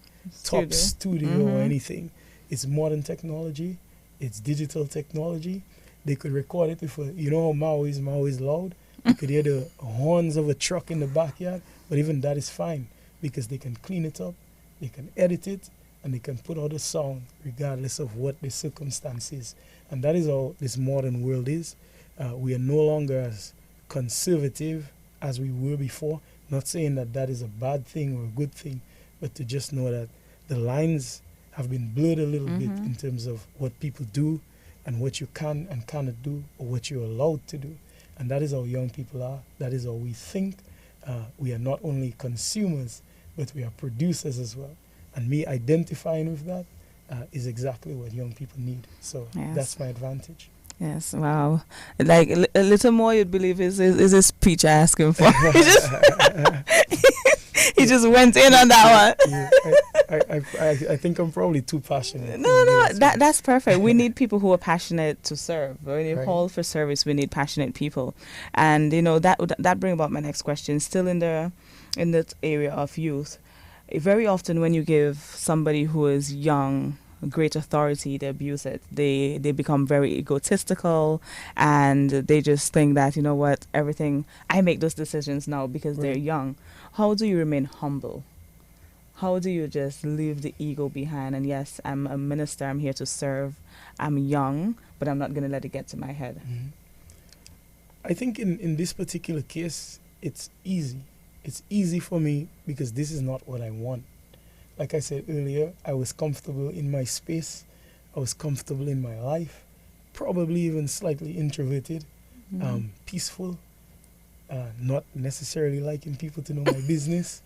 [SPEAKER 2] top studio or anything. It's modern technology. It's digital technology. They could record it with you know how Maho is loud. You could hear the horns of a truck in the backyard, but even that is fine because they can clean it up, they can edit it, and they can put out a song regardless of what the circumstances. And that is how this modern world is. We are no longer as conservative as we were before. Not saying that that is a bad thing or a good thing, but to just know that the lines have been blurred a little bit in terms of what people do and what you can and cannot do, or what you're allowed to do. And that is how young people are. That is how we think. We are not only consumers, but we are producers as well. And me identifying with that is exactly what young people need. So that's my advantage.
[SPEAKER 1] Yes, wow. Like a little more you'd believe is a speech I asked him for. He just went in on that one.
[SPEAKER 2] I think I'm probably too passionate.
[SPEAKER 1] No, that's perfect. We need people who are passionate to serve. When you call for service, we need passionate people. And you know that brings about my next question. Still in the area of youth, very often when you give somebody who is young great authority, they abuse it. They become very egotistical, and they just think that, you know what, everything, I make those decisions now because they're young. How do you remain humble? How do you just leave the ego behind? And yes, I'm a minister, I'm here to serve, I'm young, but I'm not going to let it get to my head.
[SPEAKER 2] I think in this particular case, it's easy. It's easy for me because this is not what I want. Like I said earlier, I was comfortable in my space. I was comfortable in my life, probably even slightly introverted, peaceful, not necessarily liking people to know my business.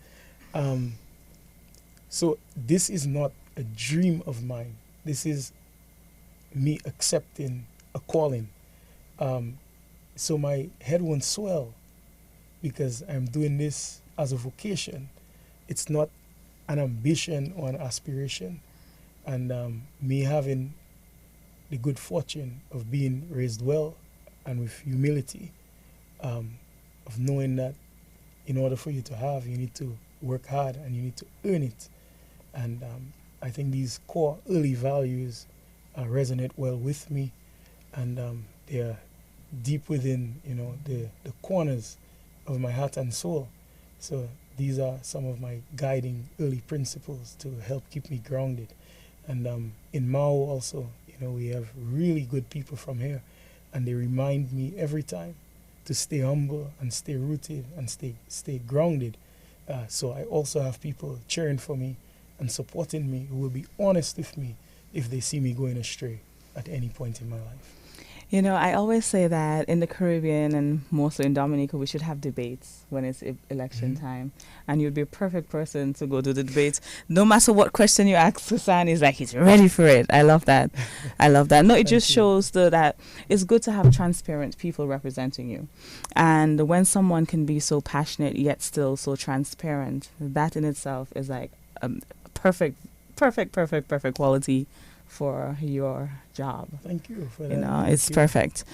[SPEAKER 2] So this is not a dream of mine. This is me accepting a calling. So my head won't swell because I'm doing this as a vocation. It's not an ambition or an aspiration. And me having the good fortune of being raised well and with humility, of knowing that in order for you to have, you need to work hard and you need to earn it. And I think these core early values resonate well with me, and they are deep within, the corners of my heart and soul. So these are some of my guiding early principles to help keep me grounded. And in Maho also, we have really good people from here, and they remind me every time to stay humble and stay rooted and stay grounded. So I also have people cheering for me and supporting me who will be honest with me if they see me going astray at any point in my life.
[SPEAKER 1] You know, I always say that in the Caribbean and mostly in Dominica, we should have debates when it's election time. And you'd be a perfect person to go to the debates. No matter what question you ask, Cassanni is like, he's ready for it. I love that. I love that. No, it just shows that it's good to have transparent people representing you. And when someone can be so passionate yet still so transparent, that in itself is like perfect quality for your job.
[SPEAKER 2] Thank you for that.
[SPEAKER 1] You know, it's perfect.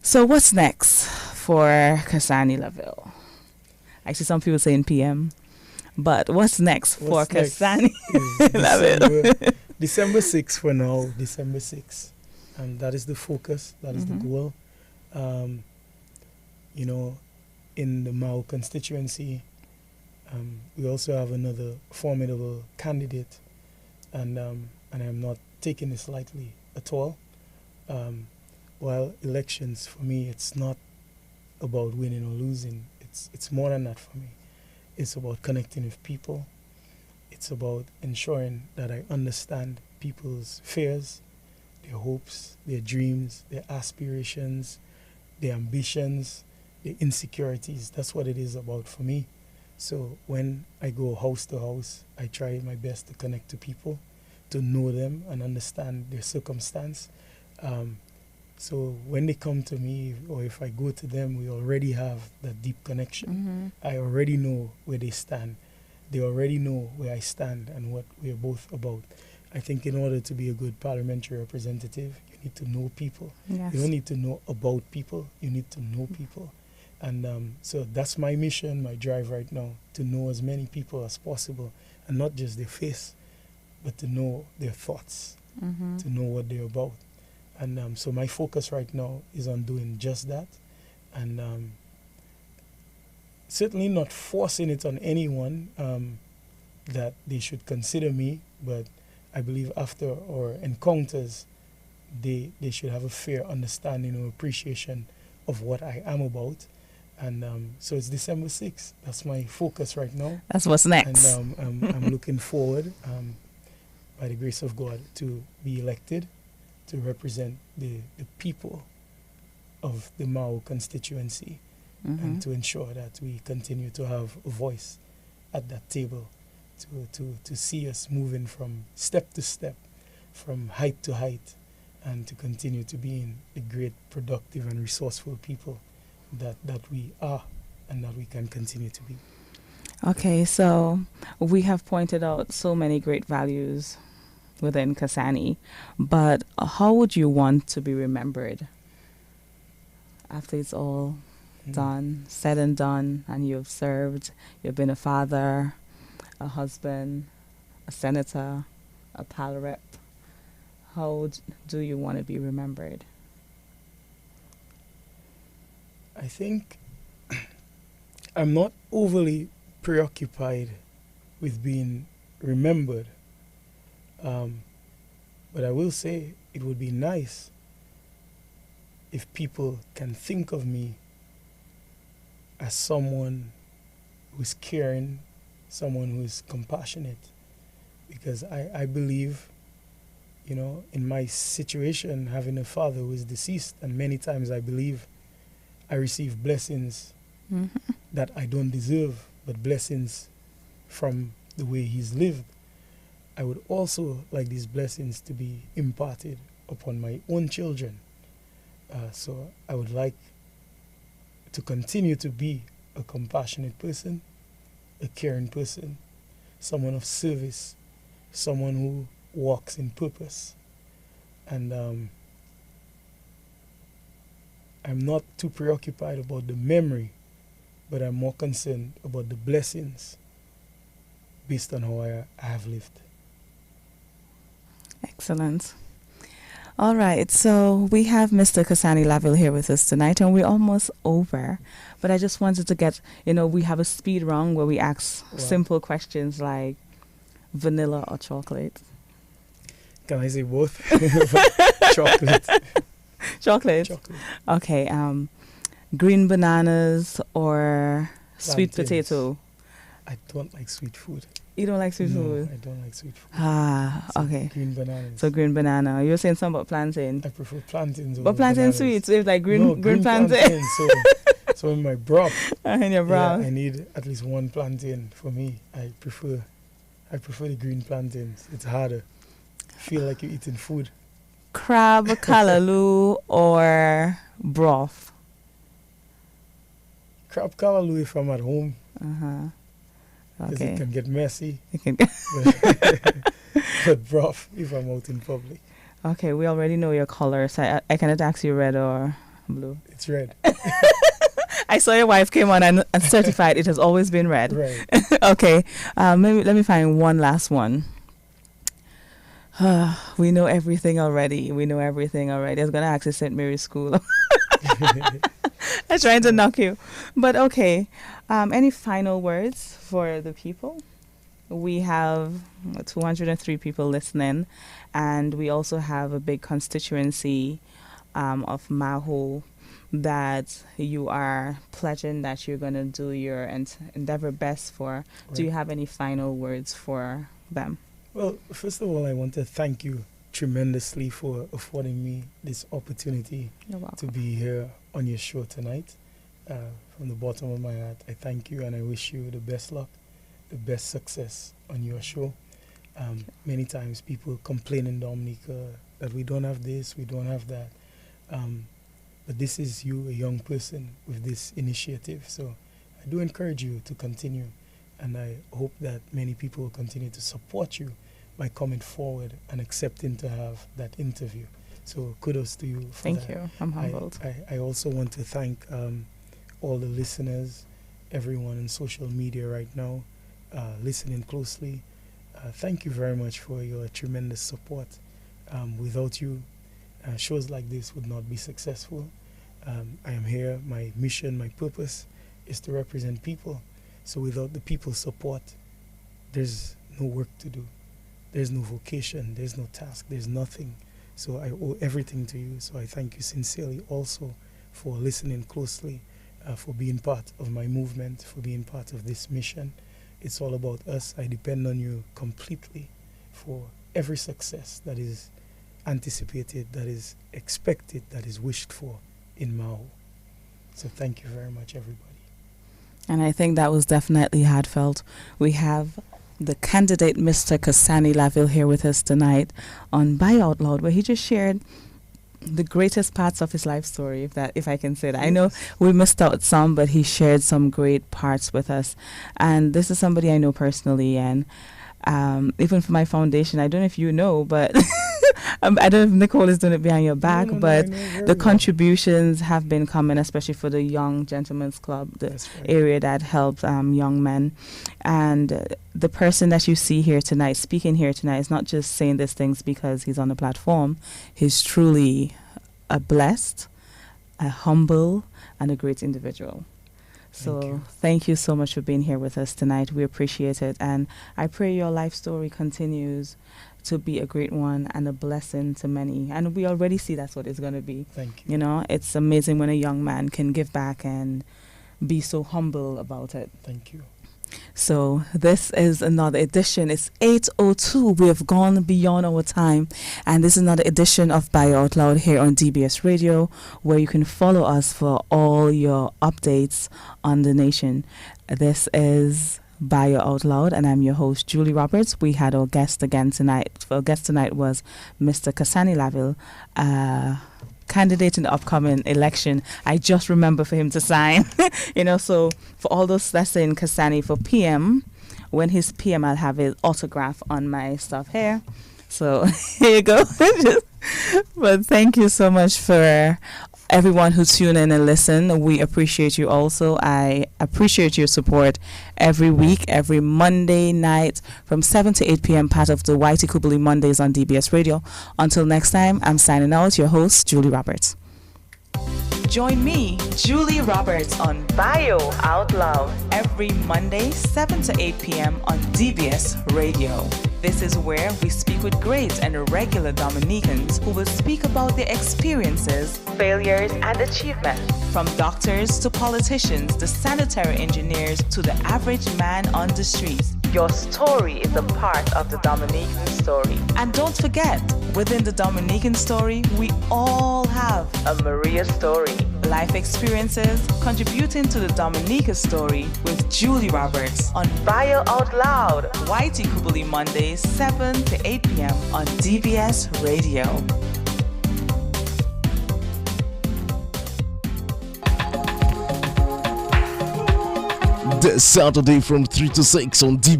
[SPEAKER 1] So what's next for Cassanni Laville? Actually, some people say in PM, but what's next for Cassanni Laville?
[SPEAKER 2] December 6th for now, December 6th. And that is the focus, that is the goal. You know, in the Maho constituency, we also have another formidable candidate, and I'm not taking this lightly at all. While elections, for me, it's not about winning or losing. It's more than that for me. It's about connecting with people. It's about ensuring that I understand people's fears, their hopes, their dreams, their aspirations, their ambitions, their insecurities. That's what it is about for me. So when I go house to house, I try my best to connect to people, to know them and understand their circumstance. So when they come to me, or if I go to them, we already have that deep connection. I already know where they stand. They already know where I stand and what we're both about. I think in order to be a good parliamentary representative, you need to know people.
[SPEAKER 1] Yes.
[SPEAKER 2] You don't need to know about people, you need to know people. And so that's my mission, my drive right now, to know as many people as possible, and not just their face, but to know their thoughts, to know what they're about. And so my focus right now is on doing just that, and certainly not forcing it on anyone that they should consider me, but I believe after our encounters, they should have a fair understanding or appreciation of what I am about. And so it's December 6th. That's my focus right now.
[SPEAKER 1] That's what's next.
[SPEAKER 2] And I'm looking forward, by the grace of God, to be elected to represent the people of the Maho constituency, and to ensure that we continue to have a voice at that table, to see us moving from step to step, from height to height, and to continue to be in the great, productive, and resourceful people that we are and that we can continue to be.
[SPEAKER 1] Okay, so we have pointed out so many great values within Cassanni, but how would you want to be remembered after it's all done, said and done, and you've served, you've been a father, a husband, a senator, a pal rep? How do you want to be remembered?
[SPEAKER 2] I think I'm not overly preoccupied with being remembered, but I will say it would be nice if people can think of me as someone who's caring, someone who's compassionate, because I believe, you know, in my situation, having a father who is deceased, and many times I believe I receive blessings that I don't deserve, but blessings from the way he's lived. I would also like these blessings to be imparted upon my own children. So I would like to continue to be a compassionate person, a caring person, someone of service, someone who walks in purpose. And I'm not too preoccupied about the memory, but I'm more concerned about the blessings based on how I have lived.
[SPEAKER 1] Excellent. All right, so we have Mr. Cassanni Laville here with us tonight, and we're almost over. But I just wanted to get, we have a speed round where we ask simple questions like vanilla or chocolate.
[SPEAKER 2] Can I say both? Chocolate.
[SPEAKER 1] Chocolate?
[SPEAKER 2] Chocolate.
[SPEAKER 1] Okay, green bananas or sweet potato?
[SPEAKER 2] I don't like sweet food.
[SPEAKER 1] You don't like sweet
[SPEAKER 2] No,
[SPEAKER 1] food?
[SPEAKER 2] I don't like sweet food.
[SPEAKER 1] Ah,
[SPEAKER 2] So
[SPEAKER 1] okay.
[SPEAKER 2] green bananas.
[SPEAKER 1] So green banana. You were saying something about plantain.
[SPEAKER 2] I prefer plantains over
[SPEAKER 1] But plantain
[SPEAKER 2] bananas.
[SPEAKER 1] sweets, it's like green
[SPEAKER 2] No,
[SPEAKER 1] green plantain.
[SPEAKER 2] So in my broth,
[SPEAKER 1] In your broth.
[SPEAKER 2] yeah, I need at least one plantain for me. I prefer the green plantains. It's harder. Feel like you're eating food.
[SPEAKER 1] Crab, callaloo, or broth.
[SPEAKER 2] Crab callaloo if I'm at home,
[SPEAKER 1] Uh-huh.
[SPEAKER 2] because
[SPEAKER 1] Okay.
[SPEAKER 2] it can get messy.
[SPEAKER 1] You can
[SPEAKER 2] But broth if I'm out in public.
[SPEAKER 1] Okay, we already know your color, so I cannot ask you red or blue.
[SPEAKER 2] It's red.
[SPEAKER 1] I saw your wife came on and certified it has always been red.
[SPEAKER 2] Right.
[SPEAKER 1] Okay, maybe let me find one last one. We know everything already. I was going to ask you St. Mary's School. I'm trying to knock you. But okay, any final words for the people? We have 203 people listening, and we also have a big constituency of Maho that you are pledging that you're going to do your endeavor best for.
[SPEAKER 2] Right.
[SPEAKER 1] Do you have any final words for them?
[SPEAKER 2] Well, first of all, I want to thank you tremendously for affording me this opportunity
[SPEAKER 1] You're
[SPEAKER 2] to
[SPEAKER 1] welcome.
[SPEAKER 2] be here on your show tonight. From the bottom of my heart, I thank you and I wish you the best luck, the best success on your show. Many times people complain in Dominica that we don't have this, we don't have that. But this is you, a young person, with this initiative. So I do encourage you to continue. And I hope that many people will continue to support you by coming forward and accepting to have that interview. So kudos to you for
[SPEAKER 1] Thank
[SPEAKER 2] that.
[SPEAKER 1] you. I'm humbled.
[SPEAKER 2] I also want to thank all the listeners, everyone on social media right now, listening closely. Thank you very much for your tremendous support. Without you, shows like this would not be successful. I am here. My mission, my purpose is to represent people. So without the people's support, there's no work to do. There's no vocation. There's no task. There's nothing. So I owe everything to you. So I thank you sincerely also for listening closely, for being part of my movement, for being part of this mission. It's all about us. I depend on you completely for every success that is anticipated, that is expected, that is wished for in Maho. So thank you very much, everybody.
[SPEAKER 1] And I think that was definitely heartfelt. We have the candidate, Mr. Cassanni Laville, here with us tonight on Bio Out Loud, where he just shared the greatest parts of his life story, if I can say that. I know we missed out some, but he shared some great parts with us. And this is somebody I know personally, and even for my foundation, I don't know if you know, but I don't know if Nicole is doing it behind your back, but the contributions have been coming, especially for the Young Gentlemen's Club, the area that helps young men. And the person that you see here tonight, speaking here tonight, is not just saying these things because he's on the platform. He's truly a blessed, a humble, and a great individual. So thank you so much for being here with us tonight. We appreciate it. And I pray your life story continues to be a great one and a blessing to many. And we already see that's what it's going to be.
[SPEAKER 2] Thank you.
[SPEAKER 1] You know, it's amazing when a young man can give back and be so humble about it.
[SPEAKER 2] Thank you.
[SPEAKER 1] So this is another edition. It's 8:02. We have gone beyond our time. And this is another edition of Bio Out Loud here on DBS Radio, where you can follow us for all your updates on the nation. This is Bio Out Loud, and I'm your host, Julie Roberts. We had our guest again tonight. Our guest tonight was Mr. Cassanni Laville, candidate in the upcoming election. I just remember for him to sign. So for all those that's in Cassanni for PM, when he's PM, I'll have his autograph on my stuff here. So here you go. But thank you so much for everyone who tune in and listen. We appreciate you also. I appreciate your support every week, every Monday night from 7 to 8 p.m. part of the Whitey Kubuli Mondays on DBS Radio. Until next time, I'm signing out. Your host, Julie Roberts. Join me, Julie Roberts, on Bio Out Loud every Monday, 7 to 8 p.m. on DBS Radio. This is where we speak with great and regular Dominicans who will speak about their experiences, failures, and achievements. From doctors to politicians, the sanitary engineers to the average man on the streets. Your story is a part of the Dominican story. And don't forget, within the Dominican story, we all have a Maria story. Life experiences contributing to the Dominica story with Julie Roberts on Fire Out Loud, Whitey Kubuli Mondays, 7 to 8 p.m. on DBS Radio.
[SPEAKER 3] This Saturday from 3 to 6 on DBS.